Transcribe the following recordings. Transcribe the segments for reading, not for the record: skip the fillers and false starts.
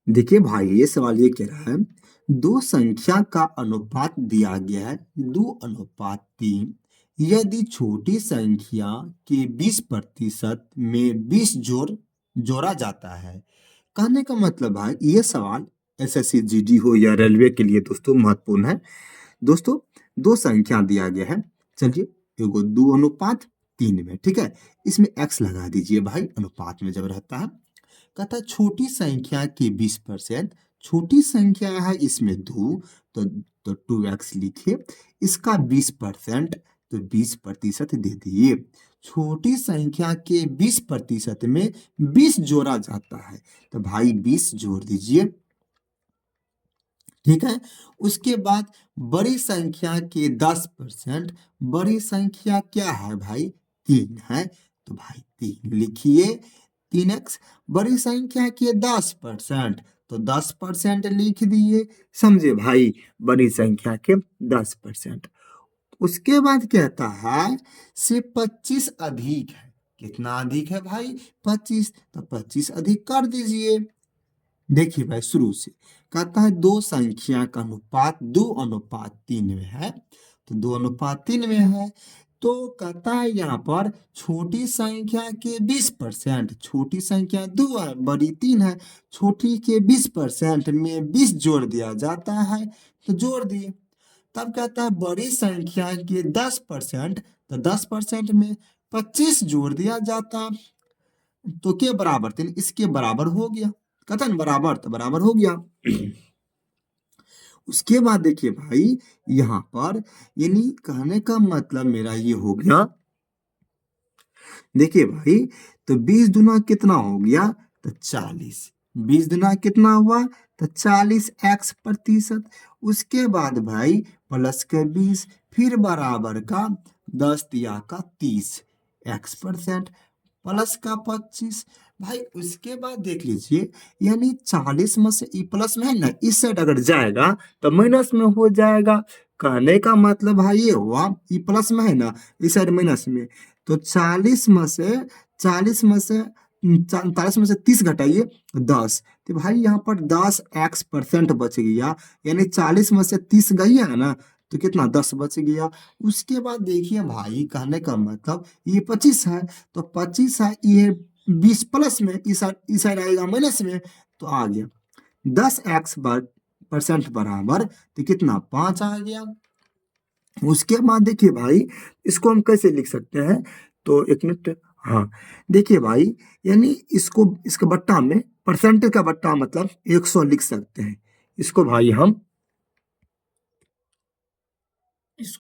देखिए भाई, ये सवाल ये कह रहा है, दो संख्या का अनुपात दिया गया है 2:3। यदि छोटी संख्या के 20% में 20 जोड़ा जाता है। कहने का मतलब है ये सवाल एसएससी जीडी हो या रेलवे के लिए दोस्तों महत्वपूर्ण है। दोस्तों, दो संख्या दिया गया है। चलिए, एगो 2:3 में, ठीक है। इसमें एक्स लगा दीजिए भाई, अनुपात में जब रहता है। कहता है छोटी संख्या के 20%। छोटी संख्या है इसमें दो, तो 2x लिखिए। इसका 20%, तो 20% दे दिए। छोटी संख्या के 20% में 20 जोड़ा जाता है, तो भाई 20 जोड़ दीजिए, ठीक है। उसके बाद बड़ी संख्या के 10%। बड़ी संख्या क्या है भाई? 3 है, तो भाई 3 लिखिए। 3x। बड़ी संख्या के 10%, तो 10% लिख दिए। समझे भाई? बड़ी संख्या के 10%। उसके बाद कहता है से 25 अधिक है। कितना अधिक है भाई? 25, तो 25 अधिक कर दीजिए। देखिए भाई, शुरू से कहता है दो संख्या का अनुपात 2:3 में है, तो 2:3 में है। तो कहता है यहाँ पर छोटी संख्या के 20%। छोटी संख्या 2 है, बड़ी 3 है। छोटी के 20% में 20 जोड़ दिया जाता है, तो जोड़ दिए। तब कहता है बड़ी संख्या के 10%, तो 10% में 25 जोड़ दिया जाता, तो के बराबर 3, इसके बराबर हो गया। कथन बराबर, तो बराबर हो गया। उसके बाद देखिए भाई, यहाँ पर यानी कहने का मतलब मेरा ये हो गया। देखिए भाई, तो 20 दुना कितना हो गया? तो 40। 20 दुना कितना हुआ? तो 40x%। उसके बाद भाई प्लस के 20, फिर बराबर का 10 दिया का 30x%, प्लस का 25। भाई उसके बाद देख लीजिए, यानी 40 में से ई प्लस में है ना, इस साइड अगर जाएगा तो माइनस में हो जाएगा। कहने का मतलब भाई ये हुआ, ई प्लस में है ना, इस साइड माइनस में। तो 40 में से 30 घटाइए, 10। तो भाई यहाँ पर 10x% बच गया। यानी 40 में से 30 गई है ना, तो कितना? 10 बच गया। उसके बाद देखिए भाई, कहने का मतलब ये 25 है, तो 25 है, ये 20 प्लस में, इस साइड आएगा माइनस में, तो आ गया 10x% बराबर, तो कितना? 5 आ गया। उसके बाद देखिए भाई, इसको हम कैसे लिख सकते हैं? तो एक मिनट। हाँ, देखिए भाई, यानी इसको इसके बट्टा में, परसेंटेज का बट्टा मतलब 100 लिख सकते हैं। इसको भाई हम इस,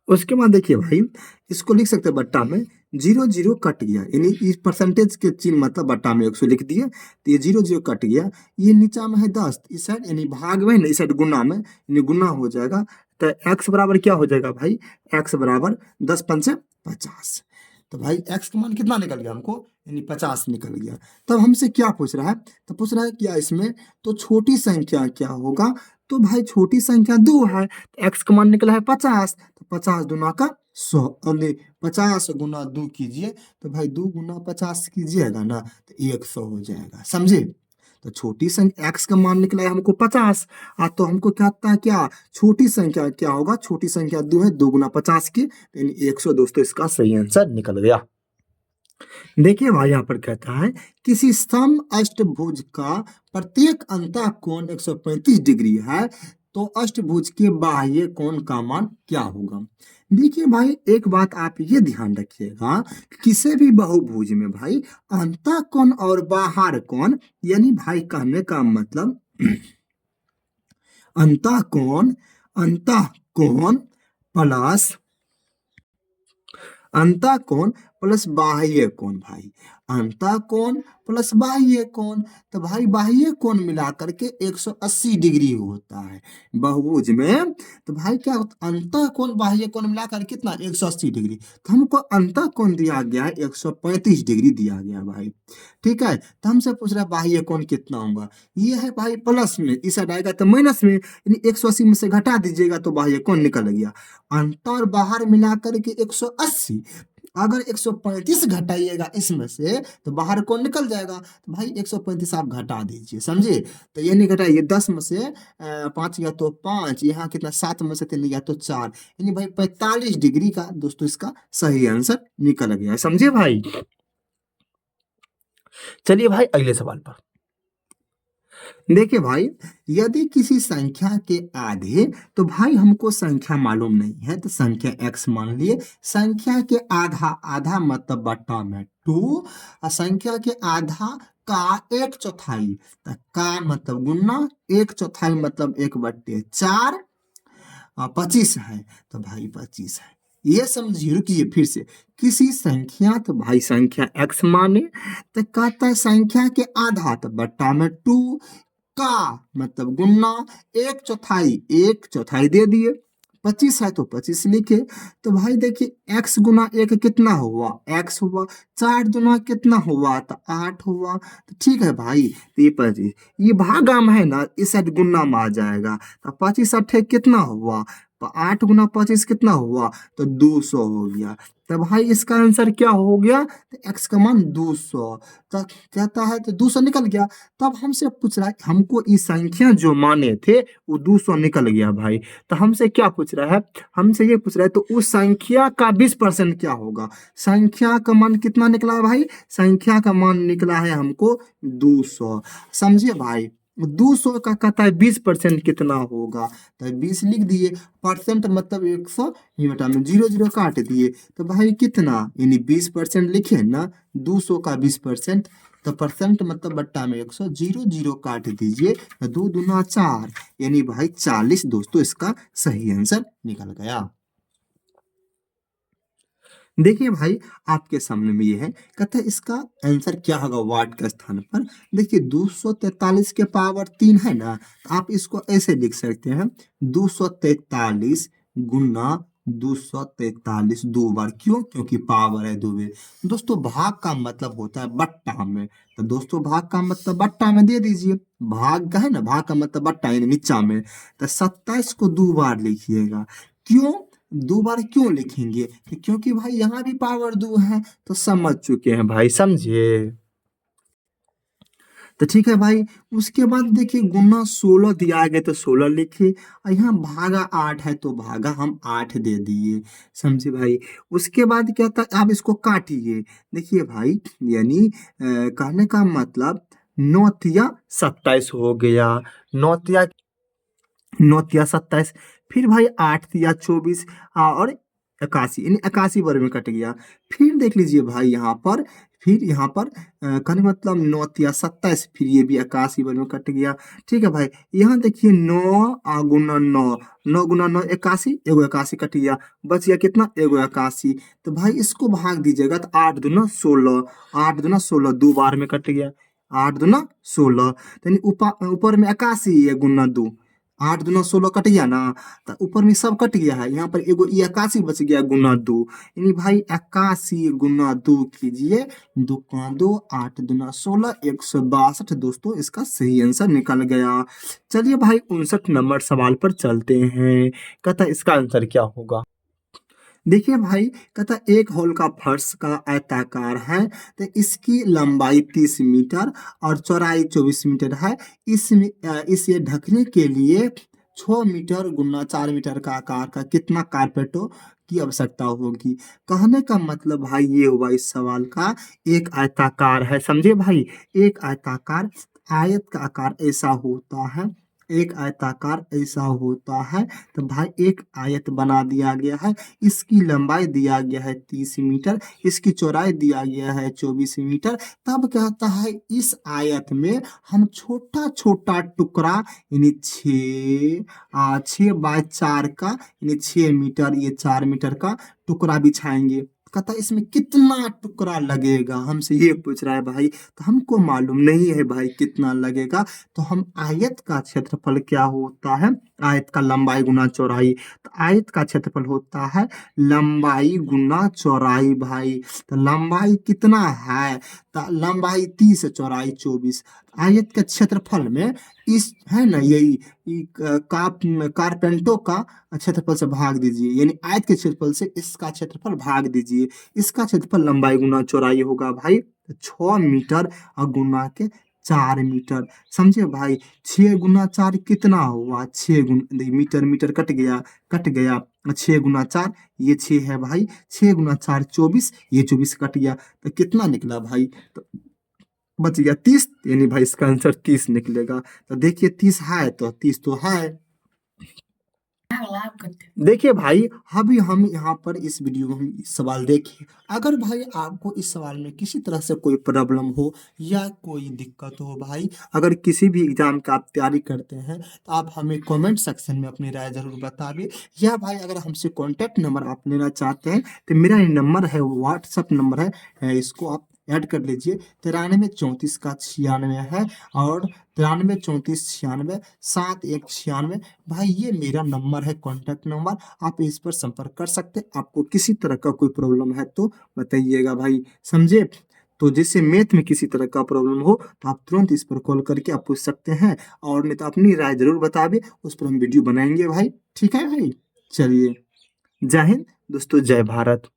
उसके बाद देखिए भाई, इसको लिख सकते हैं बट्टा में। 0 0 कट गया, यानी इस परसेंटेज के चिन्ह मतलब बट्टा में 100 लिख दिए, तो ये 0 0 कट गया। ये नीचा में है 10, इस साइड यानी भाग में है ना, इस साइड गुना में, यानी गुना हो जाएगा। तो एक्स बराबर क्या हो जाएगा भाई? एक्स बराबर 10×5 = 50। तो भाई एक्स का मान कितना निकल गया हमको? यानी 50 निकल गया। तब हमसे क्या पूछ रहा है? तो पूछ रहा है क्या इसमें, तो छोटी संख्या क्या होगा? तो भाई छोटी संख्या 2 है, एक्स का मान निकला है 50, तो 50 दूना का 100। 50 × 2 कीजिए, तो भाई 2 × 50 कीजिएगा ना, तो 100 हो जाएगा। समझे? तो छोटी संख्या एक्स का मान निकला है हमको 50। तो हमको क्या आता है, क्या छोटी संख्या क्या होगा? छोटी संख्या 2 है, 2 × 50 की, यानी 100। दोस्तों, इसका सही आंसर निकल गया। देखिए भाई, यहाँ पर कहता है किसी सम अष्टभुज का प्रत्येक अंतः कोण 135 डिग्री है, तो अष्टभुज के बाह्य कोण का मान क्या होगा? देखिए भाई, एक बात आप ये ध्यान रखिएगा कि किसी भी बहुभुज में भाई अंतः कोण और बाहर कोण, यानी भाई कहने का मतलब अंतः कोण, अंतः कोण प्लस अंतः कोण प्लस बाह्य कोण। भाई अंतः कोण प्लस बाह्य कोण, तो भाई बाह्य कोण मिलाकर के 180 डिग्री होता है बहुभुज में। तो भाई क्या होता, अंतः कोण बाह्य कोण मिलाकर कितना? 180 डिग्री। तो हमको अंतः कोण दिया गया है 135 डिग्री दिया गया भाई, ठीक है। तो हमसे पूछ रहा है बाह्य कोण कितना होगा? ये है भाई प्लस में, इस साइड आएगा तो माइनस में, यानी 180 में से घटा दीजिएगा तो बाह्य कोण निकल गया। अंतर बाहर मिलाकर के 180, अगर 135 घटाइएगा इसमें से तो बाहर कौन निकल जाएगा, तो भाई 135 आप घटा दीजिए, समझे। तो ये नहीं घटाइए, 10 में से 5 गया तो 5, यहाँ कितना 7 में से 3 गया तो 4, यानी भाई 45 डिग्री का दोस्तों इसका सही आंसर निकल गया, समझे भाई। चलिए भाई अगले सवाल पर देखिए भाई, यदि किसी संख्या के आधे, तो भाई हमको संख्या मालूम नहीं है तो संख्या x मान लिए, संख्या के आधा, आधा मतलब बट्टा में 2, और संख्या के आधा का 1/4, तो का मतलब गुना, 1/4 मतलब 1/4, 25 है, तो भाई 25 है। ये समझिए, रुकिए फिर से, किसी संख्या, तो भाई संख्या x माने, तो कहता है संख्या के आधा, तो बट्टा में 2, का मतलब गुना, 1/4, 1/4 दे दिए, 25 है तो 25 लिखे। तो भाई देखिए x गुना 1 कितना हुआ, x हुआ, 4 गुना कितना हुआ, तो 8 हुआ। तो ठीक है भाई, तो ये 25, ये भागा में है ना, इस साइड गुना में आ जाएगा, तो 25 अट्ठे कितना हुआ, तो 8 गुना 25 कितना हुआ, तो 200 हो गया। तो भाई इसका आंसर क्या हो गया, तो x का मान 200। तो कहता है तो 200 निकल गया। तब हमसे पूछ रहा है, हमको ये संख्या जो माने थे वो 200 निकल गया भाई, तो हमसे क्या पूछ रहा है, हमसे ये पूछ रहा है तो उस संख्या का 20% क्या होगा। संख्या का मान कितना निकला है भाई, संख्या का मान निकला है हमको 200, समझिए भाई। 200 का कहता है 20% कितना होगा, तो 20 लिख दिए, परसेंट मतलब 100, ये बटा में 0 0 काट दिए, तो भाई कितना, यानी 20% लिखे ना, 200 का 20%, तो परसेंट मतलब बट्टा में 100, 0 0 काट दीजिए, तो 2 दूना 4, यानी भाई 40 दोस्तों इसका सही आंसर निकल गया। देखिए भाई आपके सामने में ये है, कहता है इसका आंसर क्या होगा वाट के स्थान पर। देखिए 243 के पावर 3 है ना, तो आप इसको ऐसे लिख सकते हैं, 243 गुना 243 दो बार, क्यों, क्योंकि पावर है 2 में। दोस्तों भाग का मतलब होता है बट्टा में, तो दोस्तों भाग का मतलब बट्टा में दे दीजिए, भाग का है ना, भाग का मतलब बट्टा यानी नीचा में, तो 27 को 2 बार लिखिएगा। क्यों 2 बार क्यों लिखेंगे, क्योंकि भाई यहाँ भी पावर 2 है, तो समझ चुके हैं भाई, समझिए। तो ठीक है भाई, उसके बाद देखिए गुना 16 दिया गया तो 16 लिखे, और यहाँ भागा 8 है तो भागा हम 8 दे दिए, समझे भाई। उसके बाद क्या था, आप इसको काटिए, देखिए भाई, यानी कहने का मतलब 9 तिया 27 हो गया, 9 तिया 27, फिर भाई 8 तिया 24, और 81, यानी 81 वर्ग में कट गया। फिर देख लीजिए भाई यहाँ पर, फिर यहाँ पर कहने का मतलब 9 तिया 27, फिर ये भी 81 वर्ग में कट गया। ठीक है भाई, यहाँ देखिए 9 गुना 9, 9 गुना 9 81, एगो 81 कट गया, बच गया कितना, एगो 81। तो भाई इसको भाग दीजिएगा तो 8 दूना 16, 8 दूना 16 दो बार में कट गया, 8 दूना 16, यानी ऊपर में 81 है गुना 2, 8 दूना 16 कट गया ना, तो ऊपर में सब कट गया है, यहाँ पर एगो 81 बच गया गुना 2, यानी भाई 81 गुना 2 कीजिए, 2 का 2, 8 दूना 16, 162 दोस्तों इसका सही आंसर निकल गया। चलिए भाई 59 नंबर सवाल पर चलते हैं, कहता है इसका आंसर क्या होगा। देखिए भाई, कहता एक हॉल का फर्श का आयताकार है, तो इसकी लंबाई 30 मीटर और चौड़ाई 24 मीटर है। इसे ढकने के लिए 6 मीटर गुना 4 मीटर का आकार का कितना कारपेटों की आवश्यकता होगी। कहने का मतलब भाई ये हुआ इस सवाल का, एक आयताकार है, समझे भाई, एक आयताकार, आयत का आकार ऐसा होता है, एक आयताकार ऐसा होता है, तो भाई एक आयत बना दिया गया है, इसकी लंबाई दिया गया है 30 मीटर, इसकी चौड़ाई दिया गया है 24 मीटर। तब कहता है इस आयत में हम छोटा छोटा टुकड़ा, यानी 6 बाय 4 का, यानी 6 मीटर, ये 4 मीटर का टुकड़ा बिछाएंगे। कहता है इसमें कितना टुकड़ा लगेगा, हमसे ये पूछ रहा है भाई, तो हमको मालूम नहीं है भाई कितना लगेगा। तो हम आयत का क्षेत्रफल क्या होता है, आयत का लंबाई गुना चौड़ाई। तो आयत का क्षेत्रफल होता है लंबाई गुना चौड़ाई भाई। तो लंबाई कितना है, तो लंबाई 30 चौड़ाई 24। आयत के क्षेत्रफल में इस है ना यही कारपेंटो का क्षेत्रफल से भाग दीजिए, यानी आयत के क्षेत्रफल से इसका क्षेत्रफल भाग दीजिए। इसका क्षेत्रफल लंबाई गुना चौड़ाई होगा भाई 6 मीटर और गुना के 4 मीटर। समझे भाई, 6 गुना 4 कितना हुआ, 6 मीटर मीटर कट गया 6 गुना 4 ये 6 है भाई, 6 गुना 4 24, ये 24 कट गया तो कितना निकला भाई, तो बच गया 30, यानी भाई इसका आंसर 30 निकलेगा। तो देखिए 30 है तो 30 तो है। देखिए भाई, अभी हम यहाँ पर इस वीडियो में हम सवाल देखें। अगर भाई आपको इस सवाल में किसी तरह से कोई प्रॉब्लम हो या कोई दिक्कत हो भाई, अगर किसी भी एग्जाम का आप तैयारी करते हैं तो आप हमें कमेंट सेक्शन में अपनी राय जरूर बताइए। या भाई अगर हमसे कॉन्टैक्ट नंबर आप लेना चाहते हैं तो मेरा ये नंबर है, व्हाट्सअप नंबर है, इसको आप ऐड कर लीजिए। 93 34 का 96 है और 93 34 96 71 96। भाई ये मेरा नंबर है, कॉन्टैक्ट नंबर, आप इस पर संपर्क कर सकते हैं। आपको किसी तरह का कोई प्रॉब्लम है तो बताइएगा भाई, समझे। तो जैसे मैथ में किसी तरह का प्रॉब्लम हो तो आप तुरंत इस पर कॉल करके आप पूछ सकते हैं, और नहीं तो अपनी राय जरूर बताइए, उस पर हम वीडियो बनाएंगे भाई। ठीक है भाई, चलिए, जय हिंद दोस्तों, जय भारत।